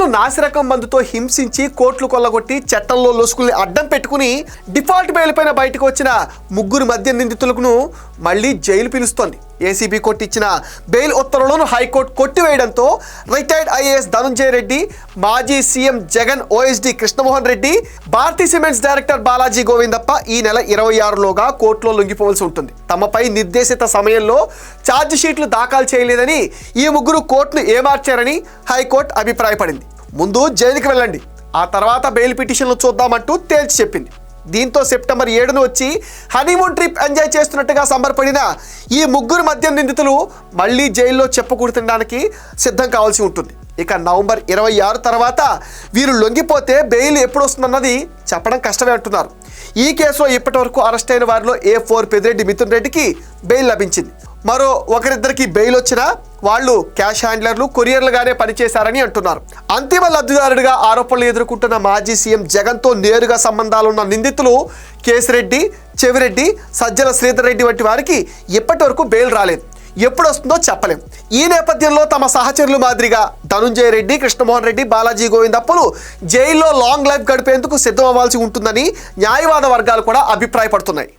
నిందితులను నాసిరకం మందుతో హింసించి కోట్లు కొల్లగొట్టి చట్టంలో లొసుకుల్ని అడ్డం పెట్టుకుని డిఫాల్ట్ బెయిల్ పైన బయటకు వచ్చిన ముగ్గురు మద్యం నిందితులను మళ్ళీ జైలు పిలుస్తోంది. ఏసీబీ కోర్టు ఇచ్చిన బెయిల్ ఉత్తర్వులను హైకోర్టు కొట్టివేయడంతో రిటైర్డ్ ఐఏఎస్ ధనుంజయ రెడ్డి, మాజీ CM Jagan OSD Krishnamohan Reddy, Bharathi cements director Balaji Govindappa ఈ నెల 26లోగా కోర్టులో లొంగిపోవలసి ఉంటుంది. తమపై నిర్దేశిత సమయంలో ఛార్జ్ షీట్లు దాఖలు చేయలేదని ఈ ముగ్గురు కోర్టును ఏమార్చారని హైకోర్టు అభిప్రాయపడింది. ముందు జైలుకి వెళ్ళండి, ఆ తర్వాత బెయిల్ పిటిషన్లు చూద్దామంటూ తేల్చి చెప్పింది. దీంతో సెప్టెంబర్ 7న వచ్చి హనీమూన్ ట్రిప్ ఎంజాయ్ చేస్తున్నట్టుగా సంబరపడిన ఈ ముగ్గురు మద్యం నిందితులు మళ్ళీ జైల్లో చెప్పకూడడానికి సిద్ధం కావాల్సి ఉంటుంది. ఇక నవంబర్ 26 తర్వాత వీరు లొంగిపోతే బెయిల్ ఎప్పుడు వస్తుందన్నది చెప్పడం కష్టమే అంటున్నారు. ఈ కేసులో ఇప్పటి వరకు అరెస్ట్ అయిన వారిలో A4 పెద్దిరెడ్డి మిథున్ రెడ్డికి బెయిల్ లభించింది. మరో ఒకరిద్దరికి బెయిల్ వచ్చినా వాళ్ళు క్యాష్ హ్యాండ్లర్లు, కొరియర్లుగానే పనిచేశారని అంటున్నారు. అంతిమ లబ్ధిదారుడిగా ఆరోపణలు ఎదుర్కొంటున్న మాజీ సీఎం జగన్తో నేరుగా సంబంధాలున్న నిందితులు కేసిరెడ్డి, చెవిరెడ్డి, సజ్జల శ్రీధర్ రెడ్డి వంటి వారికి ఇప్పటి వరకు బెయిల్ రాలేదు. ఎప్పుడు వస్తుందో చెప్పలేం. ఈ నేపథ్యంలో తమ సహచరులు మాదిరిగా ధనుంజయ రెడ్డి, కృష్ణమోహన్ రెడ్డి, బాలాజీ గోవిందప్పలు జైల్లో లాంగ్ లైఫ్ గడిపేందుకు సిద్ధం అవ్వాల్సి ఉంటుందని న్యాయవాద వర్గాలు కూడా అభిప్రాయపడుతున్నాయి.